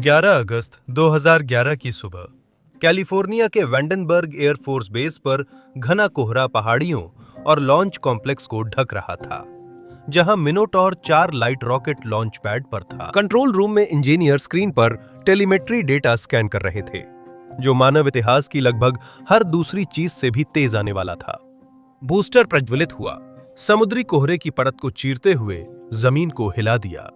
11 अगस्त 2011 की सुबह कैलिफोर्निया के वेंडनबर्ग एयरफोर्स बेस पर घना कोहरा पहाड़ियों और लॉन्च कॉम्प्लेक्स को ढक रहा था, जहां मिनोटॉर 4 लाइट रॉकेट लॉन्च पैड पर था। कंट्रोल रूम में इंजीनियर स्क्रीन पर टेलीमेट्री डेटा स्कैन कर रहे थे, जो मानव इतिहास की लगभग हर दूसरी चीज से भी तेज आने वाला था। बूस्टर प्रज्वलित हुआ, समुद्री कोहरे की परत को चीरते हुए जमीन को हिला दिया।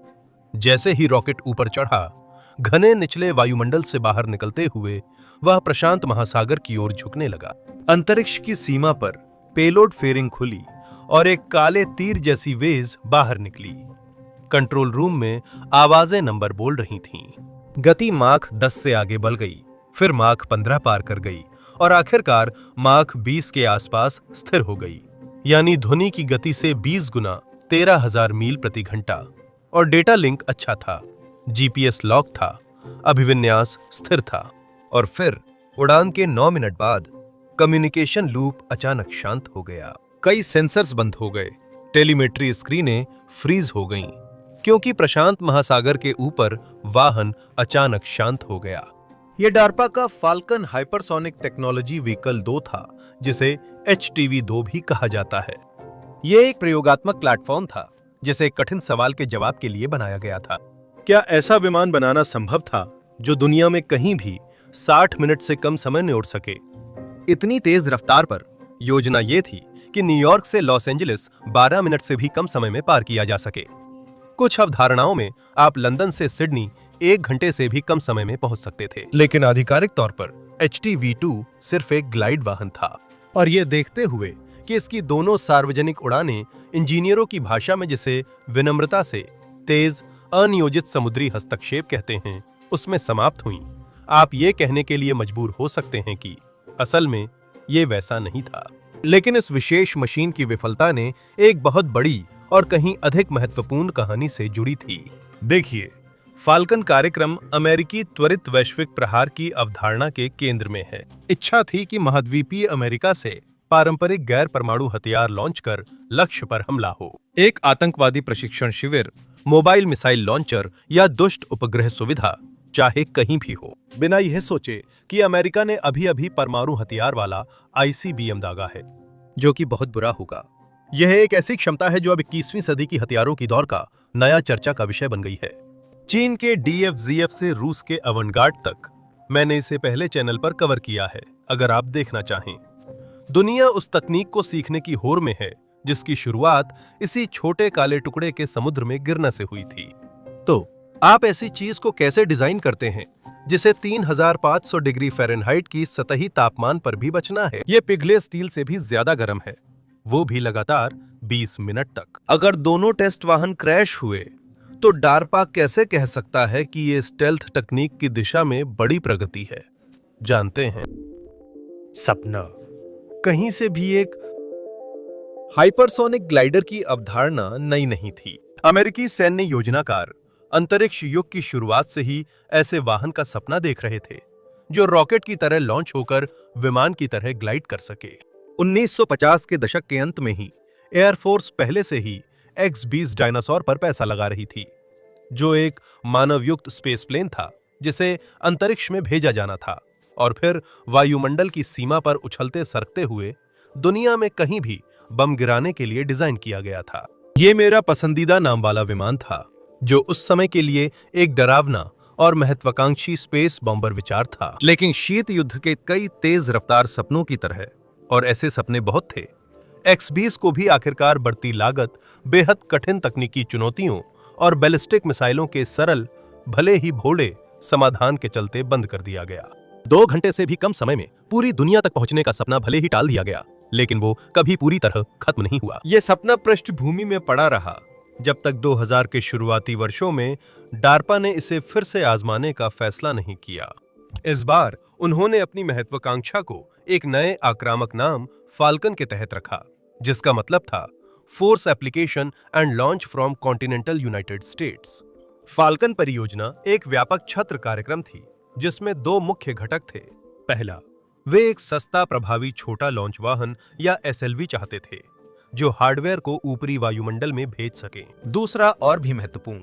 जैसे ही रॉकेट ऊपर चढ़ा, घने निचले वायुमंडल से बाहर निकलते हुए वह प्रशांत महासागर की ओर झुकने लगा। अंतरिक्ष की सीमा पर पेलोड फेयरिंग खुली और एक काले तीर जैसी वेज बाहर निकली। कंट्रोल रूम में आवाजें नंबर बोल रही थीं। गति माख 10 से आगे बढ़ गई, फिर माख 15 पार कर गई और आखिरकार माख 20 के आसपास स्थिर हो गई, यानी ध्वनि की गति से 20 गुना 13,000 मील प्रति घंटा। और डेटा लिंक अच्छा था, जीपीएस लॉक था, अभिविन्यास स्थिर था। और फिर उड़ान के 9 मिनट बाद कम्युनिकेशन लूप अचानक शांत हो गया। कई सेंसर्स बंद हो गए, टेलीमेट्री स्क्रीनें फ्रीज हो गईं, क्योंकि प्रशांत महासागर के ऊपर वाहन अचानक शांत हो गया। यह डार्पा का फाल्कन हाइपरसोनिक टेक्नोलॉजी व्हीकल 2 था, जिसे HTV-2 भी कहा जाता है। यह एक प्रयोगात्मक प्लेटफॉर्म था, जिसे कठिन सवाल के जवाब के लिए बनाया गया था। क्या ऐसा विमान बनाना संभव था जो दुनिया में कहीं भी 60 मिनट से कम समय में उड़ सके? इतनी तेज रफ्तार पर योजना यह थी कि न्यूयॉर्क से लॉस एंजलिस 12 मिनट से भी कम समय में पार किया जा सके। कुछ अवधारणाओं में आप लंदन से सिडनी 1 घंटे से भी कम समय में पहुंच सकते थे, लेकिन आधिकारिक तौर पर HTV-2 सिर्फ एक ग्लाइड वाहन था। और यह देखते हुए कि इसकी दोनों सार्वजनिक उड़ानें इंजीनियरों की भाषा में जिसे विनम्रता से तेज अनियोजित समुद्री हस्तक्षेप कहते हैं, उसमें समाप्त हुईं, आप ये कहने के लिए मजबूर हो सकते हैं कि असल में ये वैसा नहीं था। लेकिन इस विशेष मशीन की विफलता ने एक बहुत बड़ी और कहीं अधिक महत्वपूर्ण कहानी से जुड़ी थी। देखिए, फाल्कन कार्यक्रम अमेरिकी त्वरित वैश्विक प्रहार की अवधारणा के केंद्र में है। इच्छा थी कि महाद्वीपीय अमेरिका से पारंपरिक गैर परमाणु हथियार लॉन्च कर लक्ष्य पर हमला हो। एक आतंकवादी प्रशिक्षण शिविर, मोबाइल मिसाइल लॉन्चर या दुष्ट उपग्रह सुविधा, चाहे कहीं भी हो, बिना यह सोचे कि अमेरिका ने अभी-अभी परमाणु हथियार वाला ICBM दागा है, जो कि बहुत बुरा होगा। यह एक ऐसी क्षमता है जो अब 21वीं सदी की हथियारों की दौर का नया चर्चा का विषय बन गई है। चीन के DFZF से रूस के अवनगार्ड तक मैंने इसे पहले चैनल पर कवर किया है, अगर आप देखना चाहें। दुनिया उस तकनीक को सीखने की होड़ में है जिसकी शुरुआत इसी छोटे काले टुकड़े के समुद्र में गिरने से हुई थी। तो आप ऐसी चीज को कैसे डिजाइन करते हैं जिसे 3500 डिग्री फ़ारेनहाइट की सतही तापमान पर भी बचना है? यह पिघले स्टील से भी ज्यादा गर्म है, वो भी लगातार 20 मिनट तक। अगर दोनों टेस्ट वाहन क्रैश हुए तो डार्पा कैसे कह सकता है कि ये स्टेल्थ तकनीक की दिशा में बड़ी प्रगति है? जानते हैं, सपना। कहीं से भी एक हाइपरसोनिक ग्लाइडर की अवधारणा नई नहीं थी। अमेरिकी सैन्य योजनाकार अंतरिक्ष युग की शुरुआत से ही ऐसे वाहन का सपना देख रहे थे, जो रॉकेट की तरह लॉन्च होकर विमान की तरह ग्लाइड कर सके। 1950 के दशक के अंत में ही एयरफोर्स पहले से ही X-20 डायनासोर पर पैसा लगा रही थी, जो एक मानवयुक्त स्पेस प्लेन था जिसे अंतरिक्ष में भेजा जाना था और फिर वायुमंडल की सीमा पर उछलते सरकते हुए दुनिया में कहीं भी बम गिराने के लिए डिजाइन किया गया था। ये मेरा पसंदीदा नाम वाला विमान था, जो उस समय के लिए एक डरावना और महत्वाकांक्षी स्पेस बॉम्बर विचार था। लेकिन शीत युद्ध के कई तेज रफ्तार सपनों की तरह, और ऐसे सपने बहुत थे, X-20 को भी आखिरकार बढ़ती लागत, बेहद कठिन तकनीकी चुनौतियों और बैलिस्टिक मिसाइलों के सरल भले ही भोले समाधान के चलते बंद कर दिया गया। 2 घंटे से भी कम समय में पूरी दुनिया तक पहुंचने का सपना भले ही टाल दिया गया, लेकिन वो कभी पूरी तरह खत्म नहीं हुआ। यह सपना पृष्ठभूमि में पड़ा रहा जब तक 2000 के शुरुआती वर्षों में डार्पा ने इसे फिर से आजमाने का फैसला नहीं किया। इस बार उन्होंने अपनी महत्वाकांक्षा को एक नए आक्रामक नाम फाल्कन के तहत रखा, जिसका मतलब था force application and launch from continental United states. Falcon परियोजना एक व्यापक छत्र कार्यक्रम थी जिसमें 2 मुख्य घटक थे। पहला, वे एक सस्ता प्रभावी छोटा लॉन्च वाहन या SLV चाहते थे जो हार्डवेयर को ऊपरी वायुमंडल में भेज सके। दूसरा और भी महत्वपूर्ण,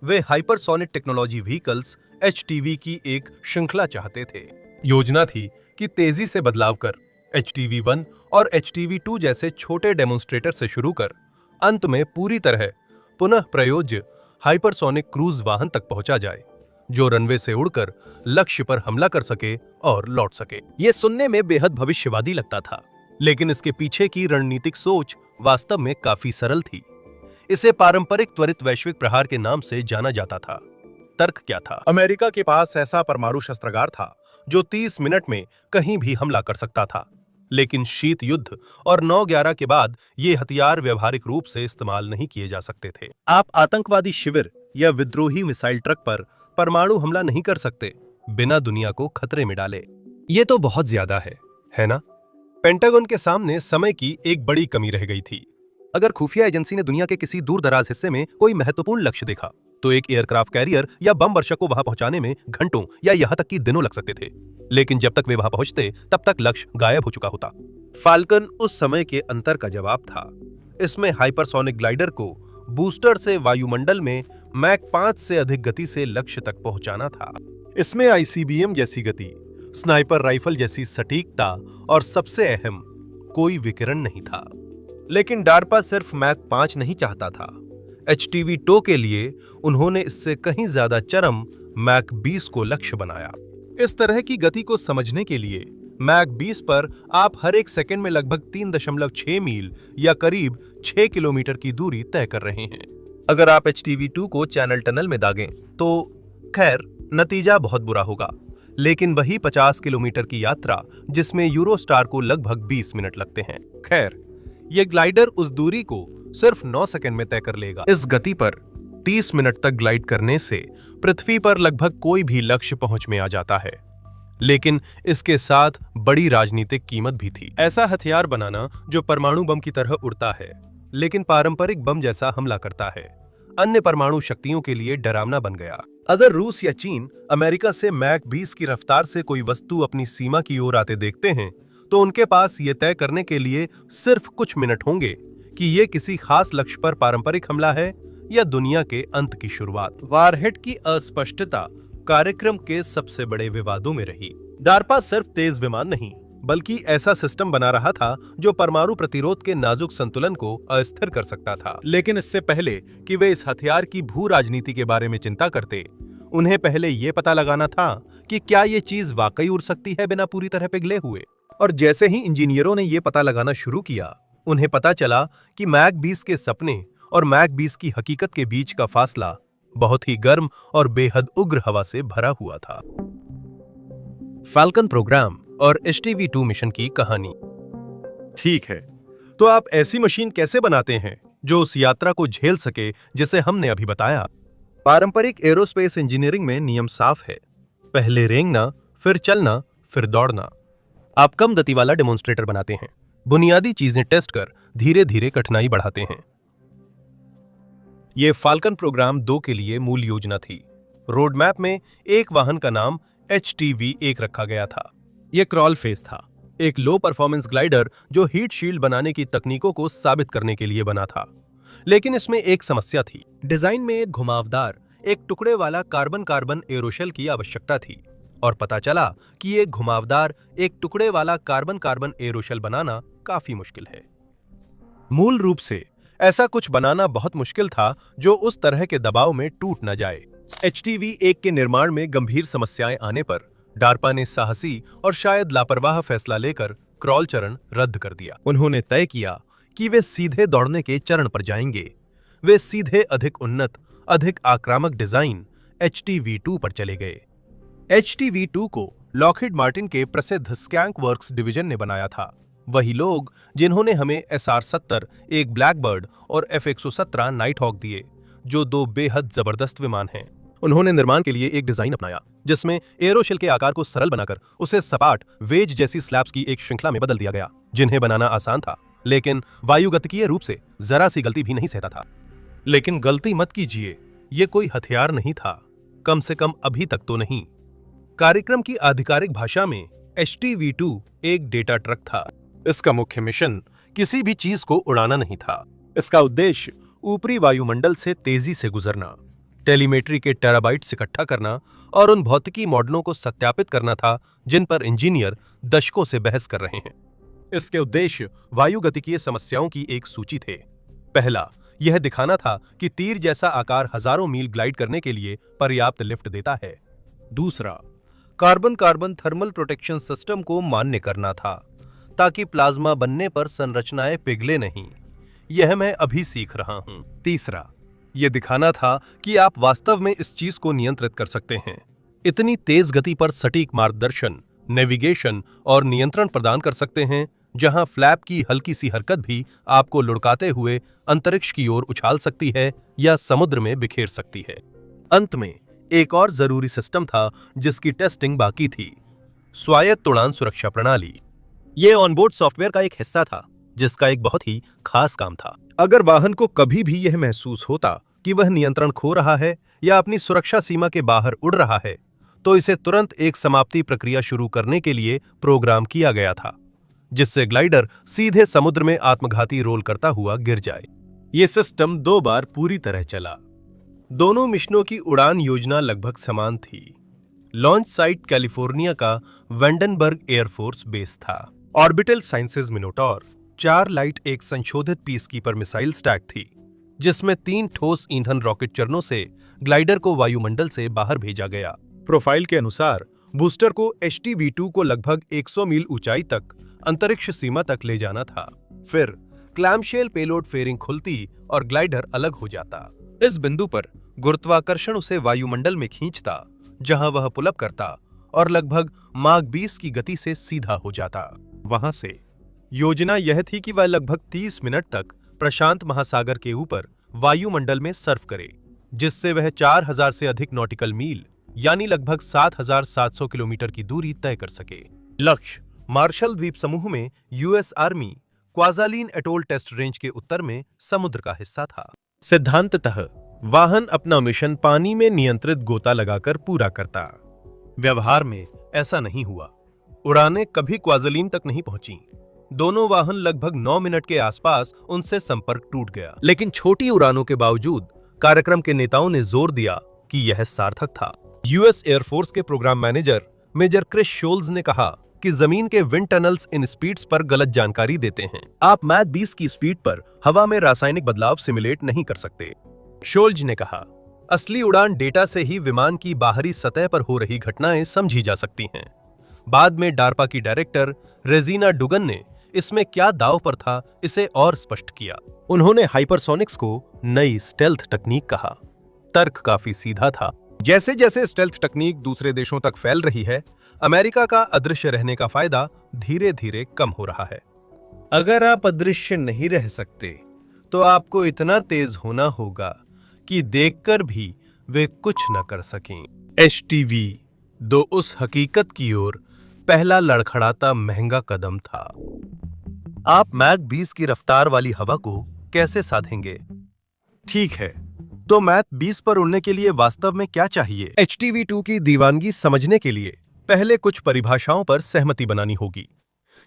वे हाइपरसोनिक टेक्नोलॉजी व्हीकल्स HTV की एक श्रृंखला चाहते थे। योजना थी कि तेजी से बदलाव कर HTV-1 और HTV-2 जैसे छोटे डेमोन्स्ट्रेटर से शुरू कर अंत में पूरी तरह पुनः प्रयोज्य हाइपरसोनिक क्रूज वाहन तक पहुंचा जाए, जो रनवे से उड़कर लक्ष्य पर हमला कर सके और लौट सके। यह सुनने में बेहद भविष्यवादी लगता था, लेकिन इसके पीछे की रणनीतिक सोच वास्तव में काफी सरल थी। इसे पारंपरिक त्वरित वैश्विक प्रहार के नाम से जाना जाता था। तर्क क्या था? अमेरिका के पास ऐसा परमाणु शस्त्रागार था जो 30 मिनट में कहीं भी हमला कर सकता था, लेकिन शीत युद्ध और 9/11 के बाद ये हथियार व्यवहारिक रूप से इस्तेमाल नहीं किए जा सकते थे। आप आतंकवादी शिविर या विद्रोही मिसाइल ट्रक पर परमाणु हमला नहीं कर सकते बिना दुनिया को खतरे में डाले। ये तो बहुत ज्यादा है ना? पेंटागन के सामने समय की एक बड़ी कमी रह गई थी। अगर खुफिया एजेंसी ने दुनिया के किसी दूर दराज हिस्से में कोई महत्वपूर्ण लक्ष्य देखा, तो एक एयरक्राफ्ट कैरियर या बम वर्षक को वहां पहुंचाने में घंटों या यहां तक कि दिनों लग सकते थे, लेकिन जब तक वे वहां पहुंचते तब तक लक्ष्य गायब हो चुका होता। फाल्कन उस समय के अंतर का जवाब था। इसमें हाइपरसोनिक ग्लाइडर को बूस्टर से वायुमंडल में मैक 5 से अधिक गति से लक्ष्य तक पहुंचाना था। इसमें ICBM जैसी गति, स्नाइपर राइफल जैसी सटीकता और सबसे अहम, कोई विकिरण नहीं था। लेकिन डार्पा सिर्फ मैक 5 नहीं चाहता था। HTV-2 के लिए उन्होंने इससे कहीं ज्यादा चरम मैक 20 को लक्ष्य बनाया। इस तरह की गति को समझने के लिए मैक 20 पर आप हर एक सेकंड में लगभग 3.6 मील या करीब 6 किलोमीटर की दूरी तय कर रहे हैं। अगर आप HTV-2 को चैनल टनल में दागें तो खैर नतीजा बहुत बुरा होगा, लेकिन वही 50 किलोमीटर की यात्रा जिसमें यूरोस्टार को लगभग 20 मिनट लगते हैं। खैर, यह ग्लाइडर उस दूरी को सिर्फ 9 सेकंड में तय कर लेगा। इस गति पर 30 मिनट तक ग्लाइड करने से पृथ्वी पर लगभग कोई भी लक्ष्य पहुंच में आ जाता है, लेकिन इसके साथ बड़ी राजनीतिक कीमत भी थी। ऐसा हथियार बनाना जो परमाणु बम की तरह उड़ता है, लेकिन पारंपरिक बम जैसा हमला करता है, अन्य परमाणु शक्तियों के लिए डरावना बन गया। अगर रूस या चीन अमेरिका से मैक 20 की रफ्तार से कोई वस्तु अपनी सीमा की ओर आते देखते हैं, तो उनके पास ये तय करने के लिए सिर्फ कुछ मिनट होंगे कि ये किसी खास लक्ष्य पर पारंपरिक हमला है या दुनिया के अंत की शुरुआत। वारहेड की अस्पष्टता कार्यक्रम के सबसे बड़े विवादों में रही। डार्पा सिर्फ तेज विमान नहीं, बल्कि ऐसा सिस्टम बना रहा था जो परमाणु प्रतिरोध के नाजुक संतुलन को अस्थिर कर सकता था। लेकिन इससे पहले कि वे इस हथियार की भू राजनीति के बारे में चिंता करते, उन्हें पहले यह पता लगाना था कि क्या ये चीज वाकई उड़ सकती है बिना पूरी तरह पिघले हुए। और जैसे ही इंजीनियरों ने यह पता लगाना शुरू किया, उन्हें पता चला कि मैक 20 के सपने और मैक 20 की हकीकत के बीच का फासला बहुत ही गर्म और बेहद उग्र हवा से भरा हुआ था। फाल्कन प्रोग्राम और HTV-2 मिशन की कहानी। ठीक है, तो आप ऐसी मशीन कैसे बनाते हैं जो उस यात्रा को झेल सके जिसे हमने अभी बताया? पारंपरिक एरोस्पेस इंजीनियरिंग में नियम साफ है, पहले रेंगना, फिर चलना, फिर दौड़ना। आप कम गति वाला डेमोन्स्ट्रेटर बनाते हैं, बुनियादी चीजें टेस्ट कर धीरे धीरे कठिनाई बढ़ाते हैं। यह फाल्कन प्रोग्राम 2 के लिए मूल योजना थी। रोड मैप में एक वाहन का नाम HTV-1 रखा गया था। यह क्रॉल फेस था, एक लो परफॉर्मेंस ग्लाइडर जो हीट शील्ड बनाने की तकनीकों को साबित करने के लिए बना था। लेकिन इसमें एक समस्या थी। डिजाइन में एक घुमावदार, एक टुकड़े वाला कार्बन कार्बन एरोशेल की आवश्यकता थी, और पता चला कि एक घुमावदार, एक टुकड़े वाला कार्बन कार्बन एरोशेल बनाना काफी मुश्किल है। मूल रूप से ऐसा कुछ बनाना बहुत मुश्किल था जो उस तरह के दबाव में टूट न जाए। HTV-1 के निर्माण में गंभीर समस्याएं आने पर डार्पा ने साहसी और शायद लापरवाह फैसला लेकर क्रॉल चरण रद्द कर दिया। उन्होंने तय किया कि वे सीधे दौड़ने के चरण पर जाएंगे। वे सीधे अधिक उन्नत, अधिक आक्रामक डिजाइन HTV-2 पर चले गए। HTV-2 को लॉकहीड मार्टिन के प्रसिद्ध स्कैंक वर्क्स डिवीजन ने बनाया था, वही लोग जिन्होंने हमें SR-70 एक ब्लैकबर्ड और F-117 नाइट हॉक दिए, जो 2 बेहद जबरदस्त विमान हैं। उन्होंने निर्माण के लिए एक डिजाइन अपनाया जिसमें एरोशेल के आकार को सरल बनाकर उसे सपाट वेज जैसी स्लैब्स की एक श्रृंखला में बदल दिया गया, जिन्हें बनाना आसान था, लेकिन वायुगतिकीय रूप से जरा सी गलती भी नहीं सहता था। लेकिन गलती मत कीजिए, यह कोई हथियार नहीं था, कम से कम अभी तक तो नहीं। कार्यक्रम की आधिकारिक भाषा में HTV-2 एक डेटा ट्रक था। इसका मुख्य मिशन किसी भी चीज को उड़ाना नहीं था। इसका उद्देश्य ऊपरी वायुमंडल से तेजी से गुजरना, टेलीमेट्री के टेराबाइट्स इकट्ठा करना और उन भौतिकी मॉडलों को सत्यापित करना था जिन पर इंजीनियर दशकों से बहस कर रहे हैं। इसके उद्देश्य वायुगतिकीय समस्याओं की एक सूची थे। पहला, यह दिखाना था कि तीर जैसा आकार हजारों मील ग्लाइड करने के लिए पर्याप्त लिफ्ट देता है। दूसरा, कार्बन थर्मल प्रोटेक्शन सिस्टम को मान्य करना था ताकि प्लाज्मा बनने पर संरचनाएं पिघले नहीं। यह मैं अभी सीख रहा हूं। तीसरा, यह दिखाना था कि आप वास्तव में इस चीज को नियंत्रित कर सकते हैं। इतनी तेज गति पर सटीक मार्गदर्शन, नेविगेशन और नियंत्रण प्रदान कर सकते हैं जहां फ्लैप की हल्की सी हरकत भी आपको लुढ़काते हुए अंतरिक्ष की ओर उछाल सकती है या समुद्र में बिखेर सकती है। अंत में एक और जरूरी सिस्टम था जिसकी टेस्टिंग बाकी थी, स्वायत्त उड़ान सुरक्षा प्रणाली। यह ऑनबोर्ड सॉफ्टवेयर का एक हिस्सा था जिसका एक बहुत ही खास काम था। अगर वाहन को कभी भी यह महसूस होता कि वह नियंत्रण खो रहा है या अपनी सुरक्षा सीमा के बाहर उड़ रहा है, तो इसे तुरंत एक समाप्ति प्रक्रिया शुरू करने के लिए प्रोग्राम किया गया था, जिससे ग्लाइडर सीधे समुद्र में आत्मघाती रोल करता हुआ गिर जाए। यह सिस्टम 2 बार पूरी तरह चला। दोनों मिशनों की उड़ान योजना लगभग समान थी। लॉन्च साइट कैलिफोर्निया का वेंडनबर्ग एयरफोर्स बेस था। ऑर्बिटल साइंसेज मिनोटॉर 4 लाइट एक संशोधित पीसकीपर मिसाइल स्टैक थी, जिसमें 3 ठोस ईंधन रॉकेट चरणों से ग्लाइडर को वायुमंडल से बाहर भेजा गया। प्रोफाइल के अनुसार बूस्टर को HTV-2 को लगभग 100 मील ऊंचाई तक अंतरिक्ष सीमा तक ले जाना था। फिर क्लैमशेल पेलोड फेयरिंग खुलती और ग्लाइडर अलग हो जाता। इस बिंदु पर गुरुत्वाकर्षण उसे वायुमंडल में खींचता, जहां वह पुलअप करता और लगभग माक 20 की गति से सीधा हो जाता। वहां से योजना यह थी कि वह लगभग 30 मिनट तक प्रशांत महासागर के ऊपर वायुमंडल में सर्फ करे, जिससे वह 4000 से अधिक नॉटिकल मील यानी लगभग 7700 किलोमीटर की दूरी तय कर सके। लक्ष्य मार्शल द्वीप समूह में US Army Kwajalein atoll test range के उत्तर में समुद्र का हिस्सा था। सिद्धांततः वाहन अपना मिशन पानी में नियंत्रित गोता लगाकर पूरा करता। व्यवहार में ऐसा नहीं हुआ। उड़ानें कभी क्वाजालीन तक नहीं पहुंची। दोनों वाहन लगभग 9 मिनट के आसपास उनसे संपर्क टूट गया। लेकिन छोटी उड़ानों के बावजूद कार्यक्रम के नेताओं ने जोर दिया कि यह सार्थक था। यूएस एयरफोर्स के programme manager major Chris Scholz ने कहा कि जमीन के विंड टनल्स इन स्पीड्स पर गलत जानकारी देते हैं। आप मैक 20 की स्पीड पर हवा में रासायनिक बदलाव सिमुलेट नहीं कर सकते। शोल्ज ने कहा, असली उड़ान डेटा से ही विमान की बाहरी सतह पर हो रही घटनाएं समझी जा सकती हैं। बाद में डार्पा की डायरेक्टर रेजिना डुगन ने इसमें क्या दांव पर था इसे और स्पष्ट किया। उन्होंने हाइपरसोनिक्स को नई स्टेल्थ तकनीक कहा। तर्क काफी सीधा था। जैसे जैसे स्टेल्थ तकनीक दूसरे देशों तक फैल रही है, अमेरिका का अदृश्य रहने का फायदा धीरे धीरे कम हो रहा है। अगर आप अदृश्य नहीं रह सकते, तो आपको इतना तेज होना होगा कि देखकर भी वे कुछ न कर सकें। HTV-2 उस हकीकत की ओर पहला लड़खड़ाता महंगा कदम था। आप मैक 20 की रफ्तार वाली हवा को कैसे साधेंगे? ठीक है, तो मैक 20 पर उड़ने के लिए वास्तव में क्या चाहिए? HTV-2 की दीवानगी समझने के लिए पहले कुछ परिभाषाओं पर सहमति बनानी होगी,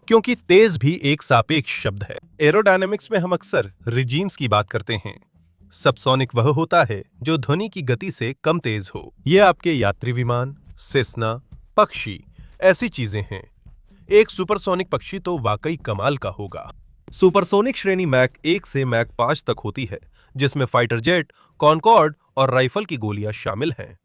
क्योंकि तेज भी एक सापेक्ष शब्द है। एरोडायनेमिक्स में हम अक्सर रिजीम्स की बात करते हैं। सबसोनिक वह होता है जो ध्वनि की गति से कम तेज हो। ये आपके यात्री विमान, सेस्ना, पक्षी ऐसी चीजें हैं। एक सुपरसोनिक पक्षी तो वाकई कमाल का होगा। सुपरसोनिक श्रेणी मैक 1 से मैक 5 तक होती है, जिसमें फाइटर जेट, कॉनकॉर्ड और राइफल की गोलियां शामिल हैं।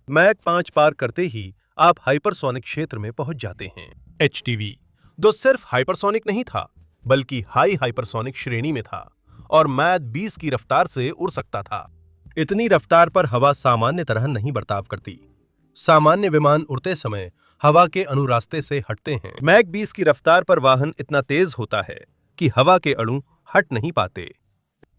मैक 5 पार करते ही आप हाइपरसोनिक क्षेत्र में पहुंच जाते हैं। HTV-2 सिर्फ हाइपरसोनिक नहीं था, बल्कि हाई हाइपरसोनिक श्रेणी में था और मैक 20 की रफ्तार से उड़ सकता था। इतनी रफ्तार पर हवा सामान्य तरह नहीं बर्ताव करती। सामान्य विमान उड़ते समय हवा के अनुरास्ते से हटते हैं। मैक 20 की रफ्तार पर वाहन इतना तेज होता है कि हवा के अणु हट नहीं पाते।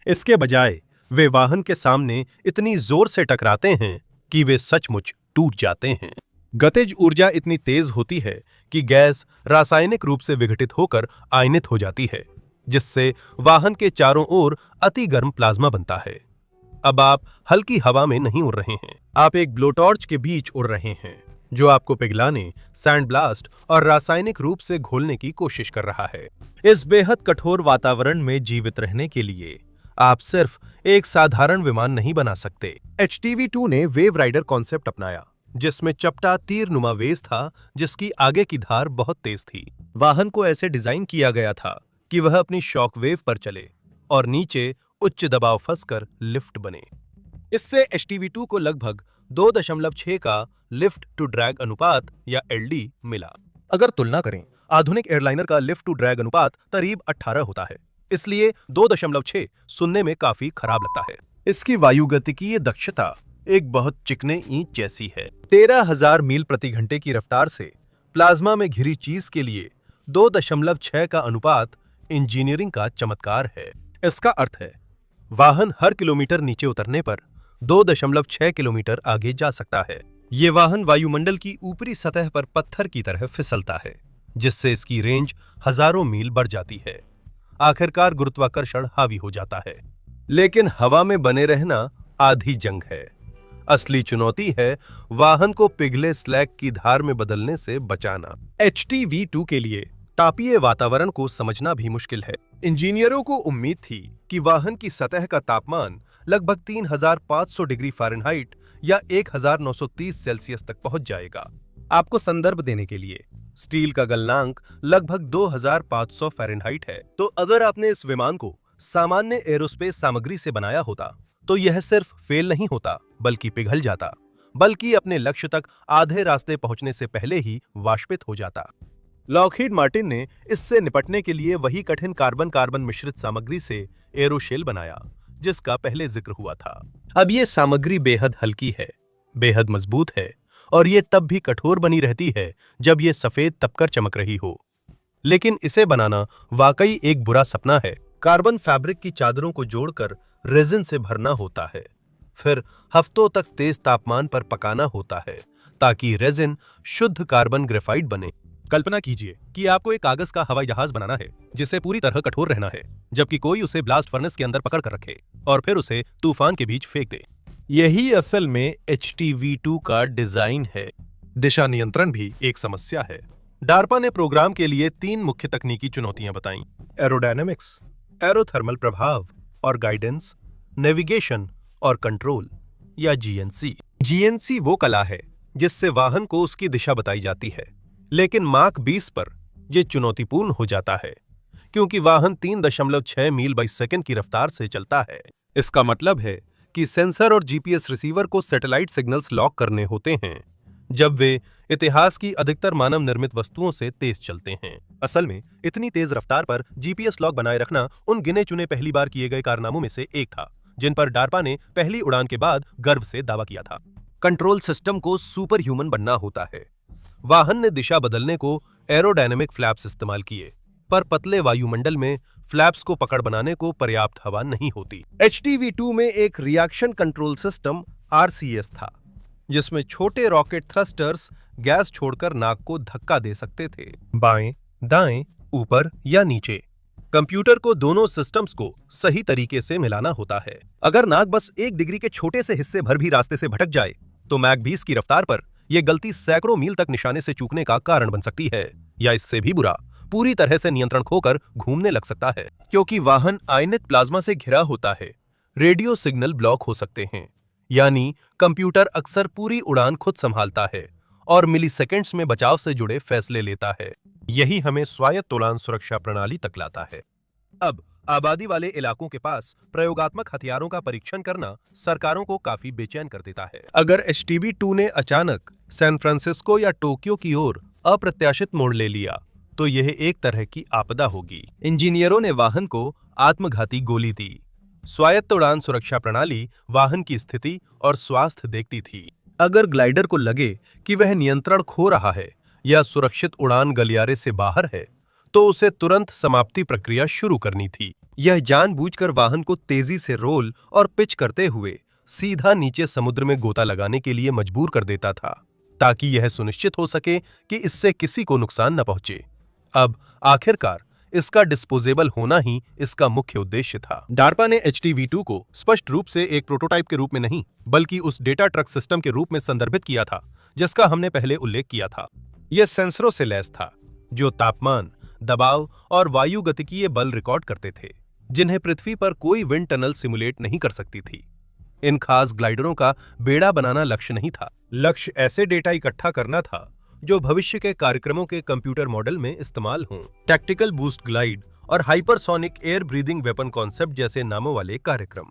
इसके बजाय वे वाहन के सामने इतनी जोर से टकराते हैं कि वे सचमुच टूट जाते हैं। गतिज ऊर्जा इतनी तेज होती है कि गैस रासायनिक रूप से विघटित होकर आयनित हो जाती है, जिससे वाहन के चारों ओर अति गर्म प्लाज्मा बनता है। अब आप हल्की हवा में नहीं उड़ रहे हैं, आप एक ब्लोटॉर्च के बीच उड़ रहे हैं, जो आपको पिघलाने, सैंड ब्लास्ट और रासायनिक रूप से घोलने की कोशिश कर रहा है। इस बेहद कठोर वातावरण में जीवित रहने के लिए आप सिर्फ एक साधारण विमान नहीं बना सकते। HTV-2 ने वेव राइडर कॉन्सेप्ट अपनाया, जिसमें चपटा तीरनुमा वेस था जिसकी आगे की धार बहुत तेज थी। वाहन को ऐसे डिजाइन किया गया था कि वह अपनी शॉक वेव पर चले और नीचे उच्च दबाव फंसकर लिफ्ट बने। इससे HTV-2 को लगभग 2.6 का लिफ्ट टू ड्रैग अनुपात या LD मिला। अगर तुलना करें, आधुनिक एयरलाइनर का लिफ्ट टू ड्रैग अनुपात करीब 18 होता है, इसलिए 2.6 सुनने में काफी खराब लगता है। इसकी वायुगतिकीय दक्षता एक बहुत चिकने ईंट जैसी है। 13,000 मील प्रति घंटे की रफ्तार से प्लाज्मा में घिरी चीज के लिए 2.6 का अनुपात इंजीनियरिंग का चमत्कार है। इसका अर्थ है वाहन हर किलोमीटर नीचे उतरने पर 2.6 किलोमीटर आगे जा सकता है। ये वाहन वायुमंडल की ऊपरी सतह पर पत्थर की तरह फिसलता है, जिससे इसकी रेंज हजारों मील बढ़ जाती है। आखिरकार गुरुत्वाकर्षण हावी हो जाता है, लेकिन हवा में बने रहना आधी जंग है। असली चुनौती है वाहन को पिघले स्लैग की धार में बदलने से बचाना। HTV-2 के लिए तापीय वातावरण को समझना भी मुश्किल है। इंजीनियरों को उम्मीद थी कि वाहन की सतह का तापमान लगभग 3,500 डिग्री फ़ारेनहाइट या 1,930 सेल्सियस तक पहुंच जाएगा। आपको संदर्भ देने के लिए, स्टील का गलनांक लगभग 2,500 फ़ारेनहाइट है। तो अगर आपने इस विमान को सामान्य एरोस्पेस सामग्री से बनाया होता तो यह सिर्फ फेल नहीं होता, बल्कि पिघल जाता, बल्कि अपने लक्ष्य तक आधे रास्ते पहुंचने से पहले ही वाष्पित हो जाता। लॉकहीड मार्टिन ने इससे निपटने के लिए वही कठिन कार्बन मिश्रित सामग्री से एरोशेल बनाया, जिसका पहले जिक्र हुआ था। अब ये सामग्री बेहद हल्की है, बेहद मजबूत है और ये तब भी कठोर बनी रहती है जब ये सफेद तपकर चमक रही हो। लेकिन इसे बनाना वाकई एक बुरा सपना है। कार्बन फैब्रिक की चादरों को जोड़कर रेजिन से भरना होता है, फिर हफ्तों तक तेज तापमान पर पकाना होता है ताकि रेजिन शुद्ध कार्बन ग्रेफाइट बने। कल्पना कीजिए कि आपको एक कागज का हवाई जहाज बनाना है जिसे पूरी तरह कठोर रहना है, जबकि कोई उसे ब्लास्ट फर्नेस के अंदर पकड़ कर रखे और फिर उसे तूफान के बीच फेंक दे। यही असल में HTV-2 का डिजाइन है। दिशा नियंत्रण भी एक समस्या है। डार्पा ने प्रोग्राम के लिए 3 मुख्य तकनीकी चुनौतियां बताईं: एरोडायनेमिक्स, एरोथर्मल प्रभाव और गाइडेंस, नेविगेशन और कंट्रोल या GNC। GNC वो कला है जिससे वाहन को उसकी दिशा बताई जाती है, लेकिन माक 20 पर यह चुनौतीपूर्ण हो जाता है क्योंकि वाहन 3.6 मील बाई सेकंड की रफ्तार से चलता है। इसका मतलब है कि सेंसर और GPS रिसीवर को सैटेलाइट सिग्नल्स लॉक करने होते हैं जब वे इतिहास की अधिकतर मानव निर्मित वस्तुओं से तेज चलते हैं। असल में इतनी तेज रफ्तार पर GPS लॉक बनाए रखना उन गिने चुने पहली बार किए गए कारनामों में से एक था जिन पर डार्पा ने पहली उड़ान के बाद गर्व से दावा किया था। कंट्रोल सिस्टम को सुपर ह्यूमन बनना होता है। वाहन ने दिशा बदलने को एरोडायनेमिक फ्लैप्स इस्तेमाल किए, पर पतले वायुमंडल में फ्लैप्स को पकड़ बनाने को पर्याप्त हवा नहीं होती। HTV-2 में एक रिएक्शन कंट्रोल सिस्टम RCS था, जिसमें छोटे रॉकेट थ्रस्टर्स गैस छोड़कर नाक को धक्का दे सकते थे, बाएं, दाएं, ऊपर या नीचे। कंप्यूटर को दोनों सिस्टम्स को सही तरीके से मिलाना होता है। अगर नाक बस 1 डिग्री के छोटे से हिस्से भर भी रास्ते से भटक जाए तो मैक 20 की रफ्तार पर यह गलती सैकड़ों मील तक निशाने से चूकने का कारण बन सकती है, या इससे भी बुरा, पूरी तरह से नियंत्रण खोकर घूमने लग सकता है। क्योंकि वाहन आयनित प्लाज्मा से घिरा होता है, रेडियो सिग्नल ब्लॉक हो सकते हैं, यानी कंप्यूटर अक्सर पूरी उड़ान खुद संभालता है और मिलीसेकंड्स में बचाव से जुड़े फैसले लेता है। यही हमें स्वायत्त उड़ान सुरक्षा प्रणाली तक लाता है। अब आबादी वाले इलाकों के पास प्रयोगात्मक हथियारों का परीक्षण करना सरकारों को काफी बेचैन कर देता है। अगर HTV-2 ने अचानक सैन फ्रांसिस्को या टोक्यो की ओर अप्रत्याशित मोड़ ले लिया तो यह एक तरह की आपदा होगी। इंजीनियरों ने वाहन को आत्मघाती गोली दी। स्वायत्त उड़ान सुरक्षा प्रणाली वाहन की स्थिति और स्वास्थ्य देखती थी। अगर ग्लाइडर को लगे कि वह नियंत्रण खो रहा है या सुरक्षित उड़ान गलियारे से बाहर है तो उसे तुरंत समाप्ति प्रक्रिया शुरू करनी थी। यह जानबूझकर वाहन को तेजी से रोल और पिच करते हुए सीधा नीचे समुद्र में गोता लगाने के लिए मजबूर कर देता था, ताकि यह सुनिश्चित हो सके कि इससे किसी को नुकसान न पहुंचे। अब आखिरकार इसका डिस्पोजेबल होना ही इसका मुख्य उद्देश्य था। डार्पा ने HTV-2 को स्पष्ट रूप से एक प्रोटोटाइप के रूप में नहीं, बल्कि उस डेटा ट्रक सिस्टम के रूप में संदर्भित किया था जिसका हमने पहले उल्लेख किया था। यह सेंसरों से लैस था जो तापमान, दबाव और वायुगतिकीय बल रिकॉर्ड करते थे। जिन्हें पृथ्वी पर कोई विंड टनल सिमुलेट नहीं कर सकती थी। इन खास ग्लाइडरों का बेड़ा बनाना लक्ष्य नहीं था। लक्ष्य ऐसे डेटा इकट्ठा करना था जो भविष्य के कार्यक्रमों के कंप्यूटर मॉडल में इस्तेमाल हों। टैक्टिकल बूस्ट ग्लाइड और hypersonic air breathing weapon concept जैसे नामों वाले कार्यक्रम।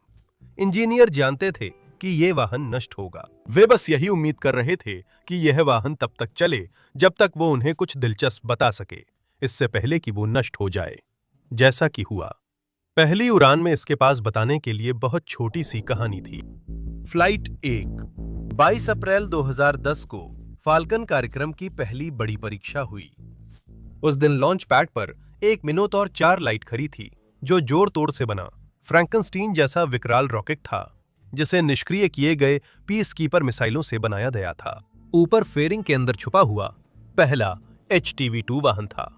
इंजीनियर जानते थे कि यह वाहन नष्ट होगा। वे बस यही उम्मीद कर रहे थे कि यह वाहन तब तक चले जब तक वो उन्हें कुछ दिलचस्प बता सके, इससे पहले कि वो नष्ट हो जाए। जैसा कि हुआ। पहली उड़ान में इसके पास बताने के लिए बहुत छोटी सी कहानी थी। फ्लाइट 1 22 अप्रैल 2010 को फाल्कन कार्यक्रम की पहली बड़ी परीक्षा हुई। उस दिन लॉन्च पैड पर एक मिनोटॉर 4 लाइट खड़ी थी, जो जोड़ तोड़ से बना फ्रैंकनस्टीन जैसा विकराल रॉकेट था, जिसे निष्क्रिय किए गए पीसकीपर मिसाइलों से बनाया गया था। ऊपर फेयरिंग के अंदर छुपा हुआ पहला HTV-2 वाहन था।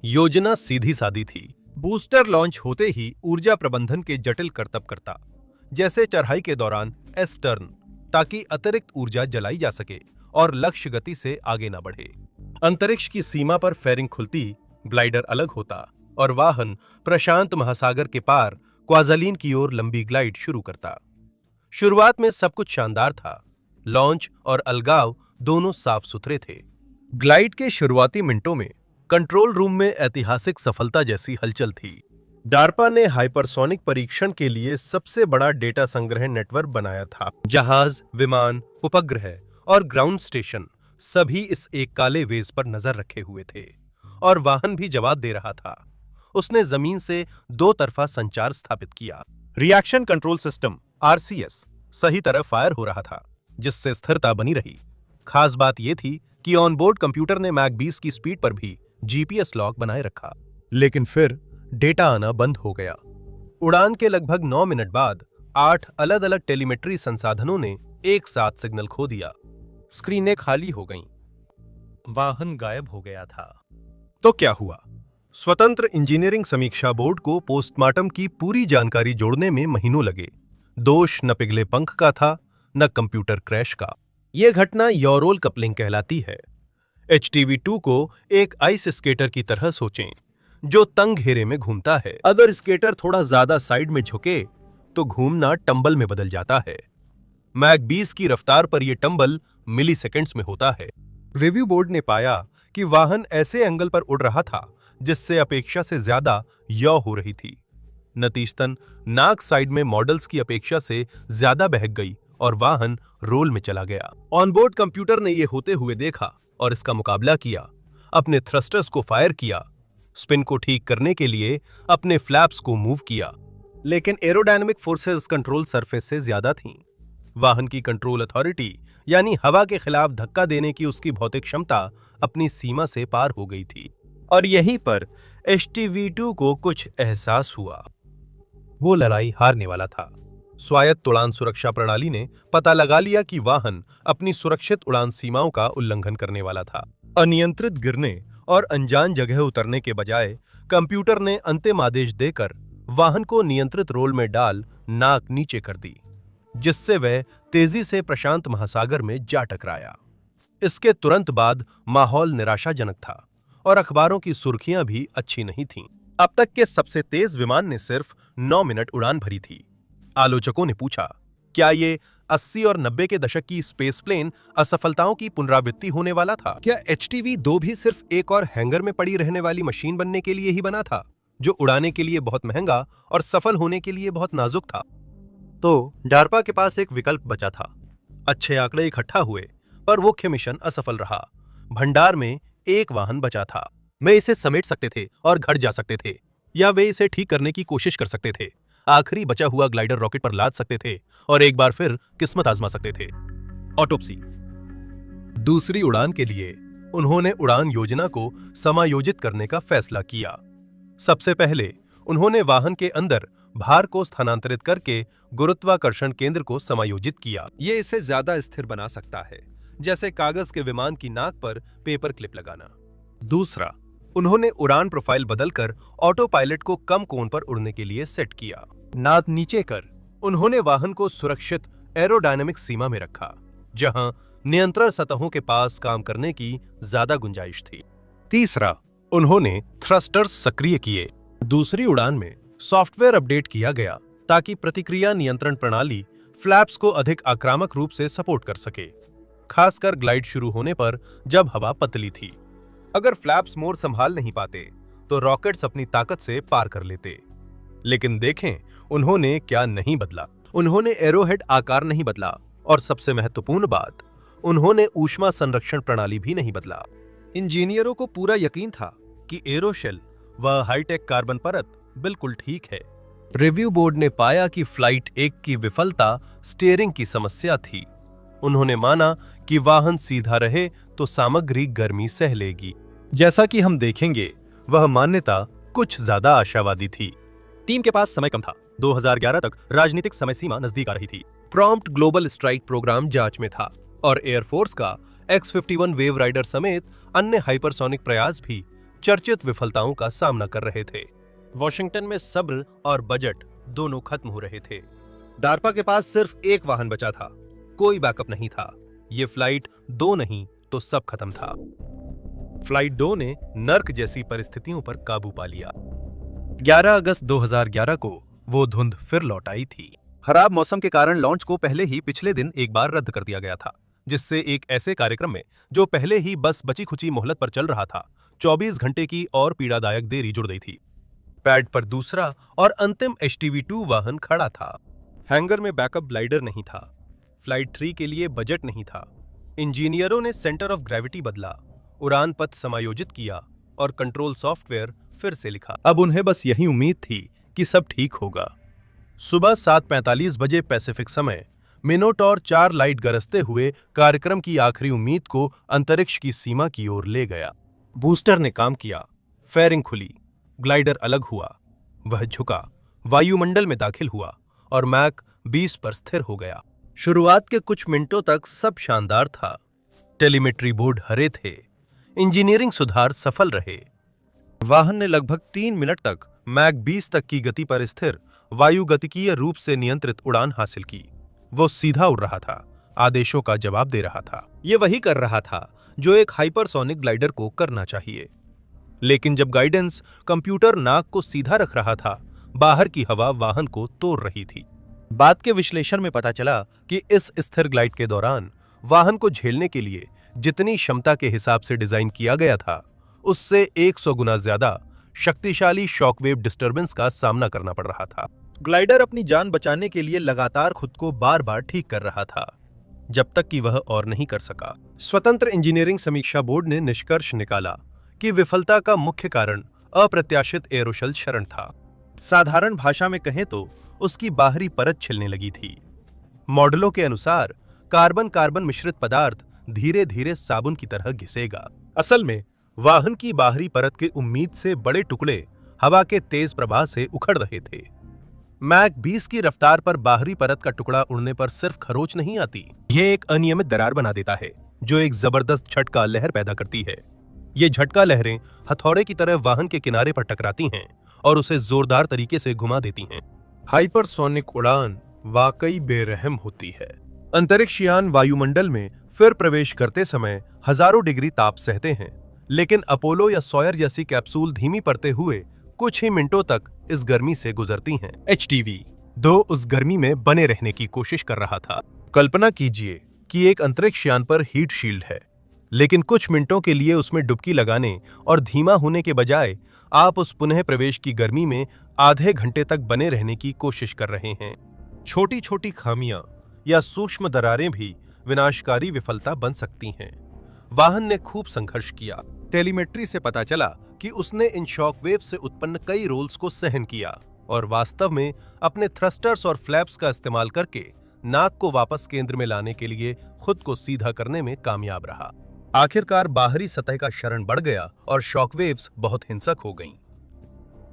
योजना सीधी सादी थी। बूस्टर लॉन्च होते ही ऊर्जा प्रबंधन के जटिल करतब करता, जैसे चढ़ाई के दौरान एस टर्न, ताकि अतिरिक्त ऊर्जा जलाई जा सके और लक्ष्य गति से आगे न बढ़े। अंतरिक्ष की सीमा पर फेयरिंग खुलती, ग्लाइडर अलग होता और वाहन प्रशांत महासागर के पार क्वाजालिन की ओर लंबी ग्लाइड शुरू करता। शुरुआत में सब कुछ शानदार था। लॉन्च और अलगाव दोनों साफ सुथरे थे। ग्लाइड के शुरुआती मिनटों में कंट्रोल रूम में ऐतिहासिक सफलता जैसी हलचल थी। डार्पा ने हाइपरसोनिक परीक्षण के लिए सबसे बड़ा डेटा संग्रह नेटवर्क बनाया था। जहाज, विमान, उपग्रह और ग्राउंड स्टेशन सभी इस एक काले वेज पर नजर रखे हुए थे और वाहन भी जवाब दे रहा था। उसने जमीन से दो तरफा संचार स्थापित किया। रिएक्शन कंट्रोल सिस्टम RCS सही तरह फायर हो रहा था, जिससे स्थिरता बनी रही। खास बात यह थी कि ऑनबोर्ड कंप्यूटर ने मैक 20 की स्पीड पर भी GPS लॉक बनाए रखा। लेकिन फिर डेटा आना बंद हो गया। उड़ान के लगभग 9 मिनट बाद 8 अलग अलग टेलीमेट्री संसाधनों ने एक साथ सिग्नल खो दिया। स्क्रीनें खाली हो गईं। वाहन गायब हो गया था। तो क्या हुआ? स्वतंत्र इंजीनियरिंग समीक्षा बोर्ड को पोस्टमार्टम की पूरी जानकारी जोड़ने में महीनों लगे। दोष न पिघले पंख का था, न कंप्यूटर क्रैश का। यह घटना योरोल कपलिंग कहलाती है। HTV-2 को एक आइस स्केटर की तरह सोचें, जो तंग घेरे में घूमता है। अगर स्केटर थोड़ा ज्यादा साइड में झुके तो घूमना टंबल में बदल जाता है। मैक 20 की रफ्तार पर यह टंबल मिली सेकेंड्स में होता है। रिव्यू बोर्ड ने पाया कि वाहन ऐसे एंगल पर उड़ रहा था जिससे अपेक्षा से ज्यादा यौ हो रही थी। नतीजतन नाक साइड में मॉडल्स की अपेक्षा से ज्यादा बहक गई और वाहन रोल में चला गया। ऑनबोर्ड कंप्यूटर ने यह होते हुए देखा और इसका मुकाबला किया। अपने थ्रस्टर्स को फायर किया, स्पिन को ठीक करने के लिए अपने फ्लैप्स को मूव किया, लेकिन एरोडायनामिक फोर्सेस कंट्रोल सरफेस से ज्यादा थीं। वाहन की कंट्रोल अथॉरिटी यानी हवा के खिलाफ धक्का देने की उसकी भौतिक क्षमता अपनी सीमा से पार हो गई थी। और यहीं पर HTV-2 को कुछ एहसास हुआ। वो लड़ाई हारने वाला था। स्वायत्त उड़ान सुरक्षा प्रणाली ने पता लगा लिया कि वाहन अपनी सुरक्षित उड़ान सीमाओं का उल्लंघन करने वाला था। अनियंत्रित गिरने और अनजान जगह उतरने के बजाय कंप्यूटर ने अंतिम आदेश देकर वाहन को नियंत्रित रोल में डाल नाक नीचे कर दी, जिससे वह तेजी से प्रशांत महासागर में जा टकराया। इसके तुरंत बाद माहौल निराशाजनक था और अखबारों की सुर्खियां भी अच्छी नहीं थीं। अब तक के सबसे तेज विमान ने सिर्फ 9 मिनट उड़ान भरी थी। आलोचकों ने पूछा, क्या ये 80 और 90 के दशक की स्पेस प्लेन असफलताओं की पुनरावृत्ति होने वाला था? क्या HTV-2 भी सिर्फ एक और हैंगर में पड़ी रहने वाली मशीन बनने के लिए ही बना था, जो उड़ाने के लिए बहुत महंगा और सफल होने के लिए बहुत नाजुक था? तो डार्पा के पास एक विकल्प बचा था। अच्छे आंकड़े इकट्ठा हुए, पर मुख्य मिशन असफल रहा। भंडार में एक वाहन बचा था। वे इसे समेट सकते थे और घर जा सकते थे, या वे इसे ठीक करने की कोशिश कर सकते थे। आखिरी बचा हुआ ग्लाइडर रॉकेट पर लाद सकते थे और एक बार फिर किस्मत आजमा सकते थे। ऑटोप्सी। दूसरी उड़ान के लिए उन्होंने उड़ान योजना को समायोजित करने का फैसला किया। सबसे पहले उन्होंने वाहन के अंदर भार को स्थानांतरित करके गुरुत्वाकर्षण केंद्र को समायोजित किया। ये इसे ज्यादा स्थिर बना सकता है, जैसे कागज के विमान की नाक पर पेपर क्लिप लगाना। दूसरा, उन्होंने उड़ान प्रोफाइल बदलकर ऑटो पायलट को कम कोण पर उड़ने के लिए सेट किया। नाद नीचे कर उन्होंने वाहन को सुरक्षित एरोडायनामिक सीमा में रखा, जहां नियंत्रण सतहों के पास काम करने की ज्यादा गुंजाइश थी। तीसरा, उन्होंने थ्रस्टर्स सक्रिय किए। दूसरी उड़ान में सॉफ्टवेयर अपडेट किया गया ताकि प्रतिक्रिया नियंत्रण प्रणाली फ्लैप्स को अधिक आक्रामक रूप से सपोर्ट कर सके, खासकर ग्लाइड शुरू होने पर जब हवा पतली थी। अगर फ्लैप्स मोड़ संभाल नहीं पाते तो रॉकेट्स अपनी ताकत से पार कर लेते। लेकिन देखें उन्होंने क्या नहीं बदला। उन्होंने एरोहेड आकार नहीं बदला और सबसे महत्वपूर्ण बात, उन्होंने ऊष्मा संरक्षण प्रणाली भी नहीं बदला। इंजीनियरों को पूरा यकीन था कि एरोशेल व हाईटेक कार्बन परत बिल्कुल ठीक है। रिव्यू बोर्ड ने पाया कि फ्लाइट 1 की विफलता स्टीयरिंग की समस्या थी। उन्होंने माना कि वाहन सीधा रहे तो सामग्री गर्मी सह लेगी। जैसा कि हम देखेंगे, वह मान्यता कुछ ज्यादा आशावादी थी। टीम के पास समय कम था। 2011 तक राजनीतिक समय सीमा नजदीक आ रही थी। प्रॉम्प्ट ग्लोबल स्ट्राइक प्रोग्राम जांच में था और एयरफोर्स का X-51 वेव राइडर समेत अन्य हाइपरसोनिक प्रयास भी चर्चित विफलताओं का सामना कर रहे थे। वॉशिंगटन में सब्र और बजट दोनों खत्म हो रहे थे। डार्पा के पास सिर्फ एक वाहन बचा था, कोई बैकअप नहीं था। ये फ्लाइट 2 नहीं तो सब खत्म था। फ्लाइट 2 ने नर्क जैसी परिस्थितियों पर काबू पा लिया। 11 अगस्त 2011 को वो धुंध फिर लौट आई थी। खराब मौसम के कारण लॉन्च को पहले ही पिछले दिन एक बार रद्द कर दिया गया था, जिससे एक ऐसे कार्यक्रम में जो पहले ही बस बची खुची मोहलत पर चल रहा था, 24 घंटे की और पीड़ादायक देरी जुड़ गई थी। पैड पर दूसरा और अंतिम HTV-2 वाहन खड़ा था। हैंगर में बैकअप ग्लाइडर नहीं था। फ्लाइट 3 के लिए बजट नहीं था। इंजीनियरों ने सेंटर ऑफ ग्रेविटी बदला, उड़ान पथ समायोजित किया और कंट्रोल सॉफ्टवेयर फिर से लिखा। अब उन्हें बस यही उम्मीद थी कि सब ठीक होगा। सुबह 7:45 बजे पैसिफिक समय मिनोटॉर 4 लाइट गरजते हुए कार्यक्रम की आखिरी उम्मीद को अंतरिक्ष की सीमा की ओर ले गया। बूस्टर ने काम किया, फेयरिंग खुली, ग्लाइडर अलग हुआ, वह झुका, वायुमंडल में दाखिल हुआ और मैक 20 पर स्थिर हो गया। शुरुआत के कुछ मिनटों तक सब शानदार था। टेलीमेट्री बोर्ड हरे थे, इंजीनियरिंग सुधार सफल रहे। वाहन ने लगभग 3 मिनट तक मैक 20 तक की गति पर स्थिर वायुगतिकीय रूप से नियंत्रित उड़ान हासिल की। वो सीधा उड़ रहा था, आदेशों का जवाब दे रहा था। ये वही कर रहा था जो एक हाइपरसोनिक ग्लाइडर को करना चाहिए। लेकिन जब गाइडेंस कंप्यूटर नाक को सीधा रख रहा था, बाहर की हवा वाहन को तोड़ रही थी। बाद के विश्लेषण में पता चला कि इस स्थिर ग्लाइड के दौरान वाहन को झेलने के लिए जितनी क्षमता के हिसाब से डिजाइन किया गया था, उससे 100 गुना ज्यादा शक्तिशाली शॉकवेव डिस्टर्बेंस का सामना करना पड़ रहा था। ग्लाइडर अपनी जान बचाने के लिए लगातार खुद को बार बार ठीक कर रहा था, जब तक कि वह और नहीं कर सका। स्वतंत्र इंजीनियरिंग समीक्षा बोर्ड ने निष्कर्ष निकाला कि विफलता का मुख्य कारण अप्रत्याशित एरोशेल क्षरण था। साधारण भाषा में कहें तो उसकी बाहरी परत छिलने लगी थी। मॉडलों के अनुसार कार्बन कार्बन मिश्रित पदार्थ धीरे धीरे साबुन की तरह घिसेगा। असल में वाहन की बाहरी परत के उम्मीद से बड़े टुकड़े हवा के तेज प्रवाह से उखड़ रहे थे। मैक 20 की रफ्तार पर बाहरी परत का टुकड़ा उड़ने पर सिर्फ खरोंच नहीं आती, यह एक अनियमित दरार बना देता है जो एक जबरदस्त झटका लहर पैदा करती है। ये झटका लहरें हथौड़े की तरह वाहन के किनारे पर टकराती हैं और उसे जोरदार तरीके से घुमा देती हैं। हाइपरसोनिक उड़ान वाकई बेरहम होती है। अंतरिक्ष यान वायुमंडल में फिर प्रवेश करते समय हजारों डिग्री ताप सहते हैं, लेकिन अपोलो या सॉयर जैसी कैप्सूल धीमी पड़ते हुए कुछ ही मिनटों तक इस गर्मी से गुजरती हैं। HTV-2 उस गर्मी में बने रहने की कोशिश कर रहा था। कल्पना कीजिए कि एक अंतरिक्ष यान पर हीट शील्ड है, लेकिन कुछ मिनटों के लिए उसमें डुबकी लगाने और धीमा होने के बजाय आप उस पुनः प्रवेश की गर्मी में आधे घंटे तक बने रहने की कोशिश कर रहे हैं। छोटी छोटी खामियां या सूक्ष्म दरारें भी विनाशकारी विफलता बन सकती हैं। वाहन ने खूब संघर्ष किया। टेलीमेट्री से पता चला कि उसने इन शॉकवेव से उत्पन्न कई रोल्स को सहन किया और वास्तव में अपने थ्रस्टर्स और फ्लैप्स का इस्तेमाल करके नाक को वापस केंद्र में लाने के लिए खुद को सीधा करने में कामयाब रहा। आखिरकार बाहरी सतह का क्षरण बढ़ गया और शॉकवेव्स बहुत हिंसक हो गईं।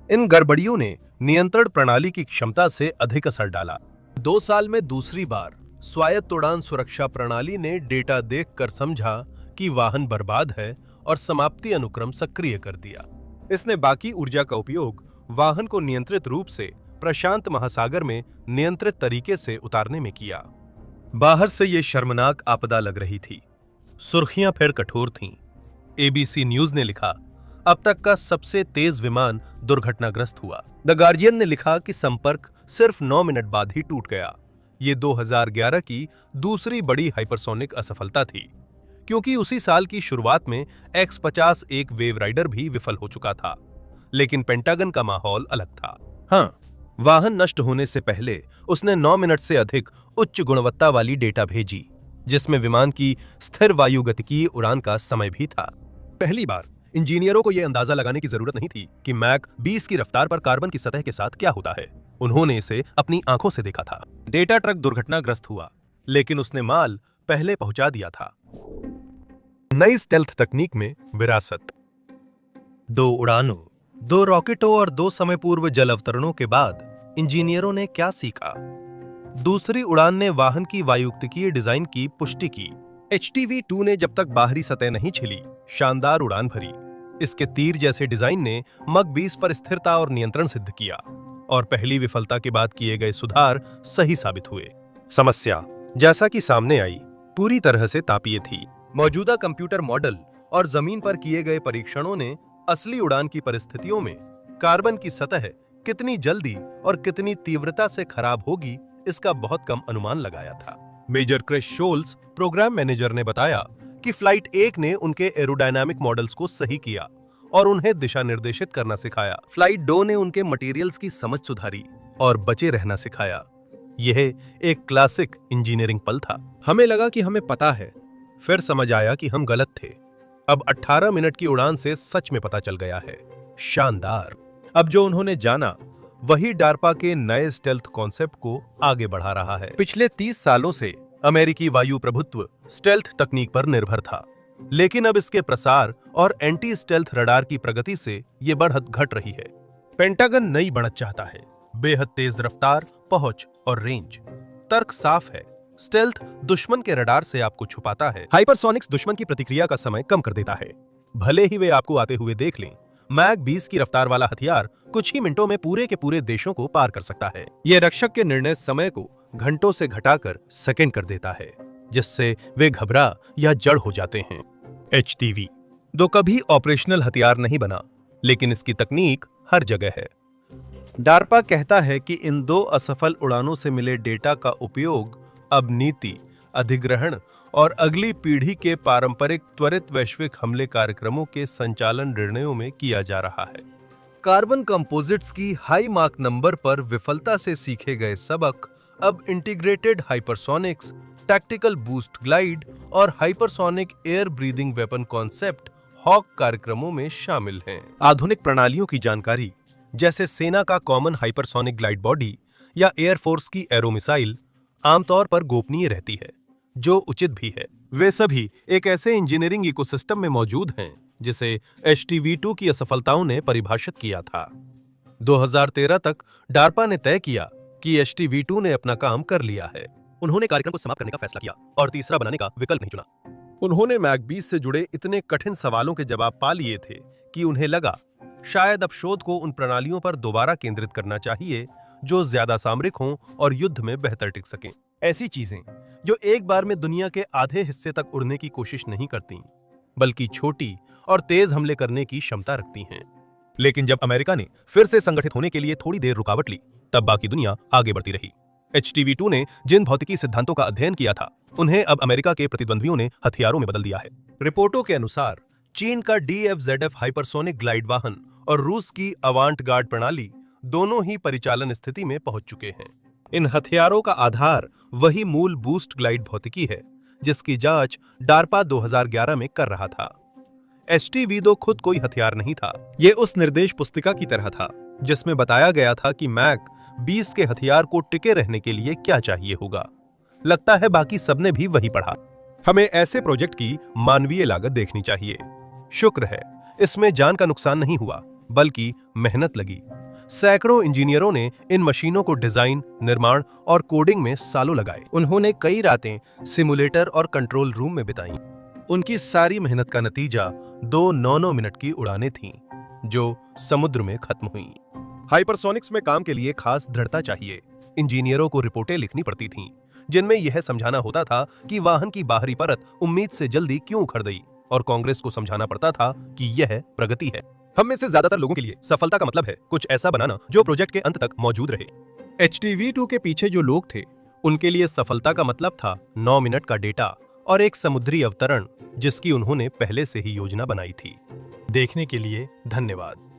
इन गड़बड़ियों ने नियंत्रण प्रणाली की क्षमता से अधिक असर डाला। 2 साल में दूसरी बार स्वायत्त उड़ान सुरक्षा प्रणाली ने डेटा देखकर समझा कि वाहन बर्बाद है और समाप्ति अनुक्रम सक्रिय कर दिया। इसने बाकी ऊर्जा का उपयोग वाहन को नियंत्रित रूप से प्रशांत महासागर में नियंत्रित तरीके से उतारने में किया। बाहर से ये शर्मनाक आपदा लग रही थी। सुर्खियां फिर कठोर थीं। ABC न्यूज ने लिखा, अब तक का सबसे तेज विमान दुर्घटनाग्रस्त हुआ। द गार्जियन ने लिखा कि संपर्क सिर्फ 9 मिनट बाद ही टूट गया। ये 2011 की दूसरी बड़ी हाइपरसोनिक असफलता थी, क्योंकि उसी साल की शुरुआत में X-50 एक वेव राइडर भी विफल हो चुका था। लेकिन पेंटागन का माहौल अलग था। हाँ, वाहन नष्ट होने से पहले उसने 9 मिनट से अधिक उच्च गुणवत्ता वाली डेटा भेजी, जिसमें विमान की स्थिर वायुगतिकीय उड़ान का समय भी था। पहली बार इंजीनियरों को यह अंदाजा लगाने की जरूरत नहीं थी कि मैक 20 की रफ्तार पर कार्बन की सतह के साथ क्या होता है। उन्होंने इसे अपनी आंखों से देखा था। डेटा ट्रक दुर्घटनाग्रस्त हुआ, लेकिन उसने माल पहले पहुंचा दिया था। नई स्टेल्थ तकनीक में विरासत। 2 उड़ानों, 2 रॉकेटों और 2 समय पूर्व जल अवतरणों के बाद इंजीनियरों ने क्या सीखा? दूसरी उड़ान ने वाहन की वायुगतिकीय डिजाइन की पुष्टि की। HTV-2 ने जब तक बाहरी सतह नहीं छिली, शानदार उड़ान भरी। इसके तीर जैसे डिजाइन ने मक 20 पर स्थिरता और नियंत्रण सिद्ध किया, और पहली विफलता के बाद किए गए सुधार सही साबित हुए। समस्या, जैसा कि सामने आई, पूरी तरह से तापीय थी। मौजूदा कंप्यूटर मॉडल और जमीन पर किए गए परीक्षणों ने असली उड़ान की परिस्थितियों में कार्बन की सतह कितनी जल्दी और कितनी तीव्रता से खराब होगी, इसका बहुत कम अनुमान लगाया था। Major Chris Scholz, programme manager, ने बताया कि फ्लाइट 1 ने उनके एरोडायनामिक मॉडल्स को सही किया और उन्हें दिशा निर्देशित करना सिखाया। फ्लाइट 2 ने उनके मटेरियल्स की समझ सुधारी और बचे रहना सिखाया। यह एक क्लासिक इंजीनियरिंग पल था। हमें लगा कि हमें पता है, फिर समझ आया कि हम गलत थे। अब 18 मिनट की उड़ान से सच में पता चल गया है। शानदार। अब जो उन्होंने जाना, वही डार्पा के नए स्टेल्थ कॉन्सेप्ट को आगे बढ़ा रहा है। पिछले 30 सालों से अमेरिकी वायु प्रभुत्व स्टेल्थ तकनीक पर निर्भर था, लेकिन अब इसके प्रसार और एंटी स्टेल्थ रडार की प्रगति से ये बढ़त घट रही है। पेंटागन नई बढ़त चाहता है, बेहद तेज रफ्तार, पहुंच और रेंज। तर्क साफ है, स्टेल्थ दुश्मन के रडार से आपको छुपाता है, हाइपरसोनिक्स दुश्मन की प्रतिक्रिया का समय कम कर देता है। भले ही वे आपको आते हुए देख लें, मैक 20 की रफ्तार वाला हथियार कुछ ही मिनटों में पूरे के पूरे देशों को पार कर सकता है। यह रक्षक के निर्णय समय को घंटों से घटाकर सेकंड कर देता है, जिससे वे घबरा या जड़ हो जाते हैं। HTV दो कभी ऑपरेशनल हथियार नहीं बना, लेकिन इसकी तकनीक हर जगह है। डार्पा कहता है कि इन 2 असफल उड़ानों से मिले डेटा का उपयोग अब नीति, अधिग्रहण और अगली पीढ़ी के पारंपरिक त्वरित वैश्विक हमले कार्यक्रमों के संचालन निर्णयों में किया जा रहा है। कार्बन कंपोजिट्स की हाई मार्क नंबर पर विफलता से सीखे गए सबक अब integrated hypersonics, tactical boost glide और hypersonic air breathing weapon concept हॉक कार्यक्रमों में शामिल हैं। आधुनिक प्रणालियों की जानकारी, जैसे सेना का कॉमन हाइपरसोनिक ग्लाइड बॉडी या एयरफोर्स की एरो मिसाइल, आमतौर पर गोपनीय रहती है, जो उचित भी है। वे सभी एक ऐसे इंजीनियरिंग इकोसिस्टम में मौजूद हैं जिसे HTV-2 की असफलताओं ने परिभाषित किया था। 2013 तक डार्पा ने तय किया कि HTV-2 ने अपना काम कर लिया है। उन्होंने कार्यक्रम को समाप्त करने का फैसला किया और तीसरा बनाने का विकल्प नहीं चुना। उन्होंने मैक 20 से जुड़े इतने कठिन सवालों के जवाब पा लिए थे कि उन्हें लगा शायद अब शोध को उन प्रणालियों पर दोबारा केंद्रित करना चाहिए जो ज्यादा सामरिक हों और युद्ध में बेहतर टिक सकें। ऐसी चीजें जो एक बार में दुनिया के आधे हिस्से तक उड़ने की कोशिश नहीं करती, बल्कि छोटी और तेज हमले करने की क्षमता रखती हैं। लेकिन जब अमेरिका ने फिर से संगठित होने के लिए थोड़ी देर रुकावट ली, तब बाकी दुनिया आगे बढ़ती रही। HTV-2 ने जिन भौतिकी सिद्धांतों का अध्ययन किया था, उन्हें अब अमेरिका के प्रतिद्वंद्वियों ने हथियारों में बदल दिया है। रिपोर्टों के अनुसार चीन का DF-ZF हाइपरसोनिक ग्लाइड वाहन और रूस की अवांट गार्ड प्रणाली दोनों ही परिचालन स्थिति में पहुंच चुके हैं। इन हथियारों का आधार वही मूल बूस्ट ग्लाइड भौतिकी है जिसकी जांच डार्पा 2011 में कर रहा था। HTV-2 खुद कोई हथियार नहीं था। यह उस निर्देश पुस्तिका की तरह था जिसमें बताया गया था कि मैक 20 के हथियार को टिके रहने के लिए क्या चाहिए होगा। लगता है बाकी सबने भी वही पढ़ा। हमें ऐसे प्रोजेक्ट की मानवीय लागत देखनी चाहिए। शुक्र है इसमें जान का नुकसान नहीं हुआ, बल्कि मेहनत लगी। सैकड़ों इंजीनियरों ने इन मशीनों को डिजाइन, निर्माण और कोडिंग में सालों लगाए। उन्होंने कई रातें सिमुलेटर और कंट्रोल रूम में बिताईं। उनकी सारी मेहनत का नतीजा 2 9-9 मिनट की उड़ानें थीं, जो समुद्र में खत्म हुईं। हाइपरसोनिक्स में काम के लिए खास दृढ़ता चाहिए। इंजीनियरों को रिपोर्टें लिखनी पड़ती थीं, जिनमें यह समझाना होता था कि वाहन की बाहरी परत उम्मीद से जल्दी क्यों उखड़ गई और कांग्रेस को समझाना पड़ता था कि यह प्रगति है। हम में से ज्यादातर लोगों के लिए सफलता का मतलब है कुछ ऐसा बनाना जो प्रोजेक्ट के अंत तक मौजूद रहे। HTV2 के पीछे जो लोग थे उनके लिए सफलता का मतलब था 9 मिनट का डेटा और एक समुद्री अवतरण जिसकी उन्होंने पहले से ही योजना बनाई थी। देखने के लिए धन्यवाद।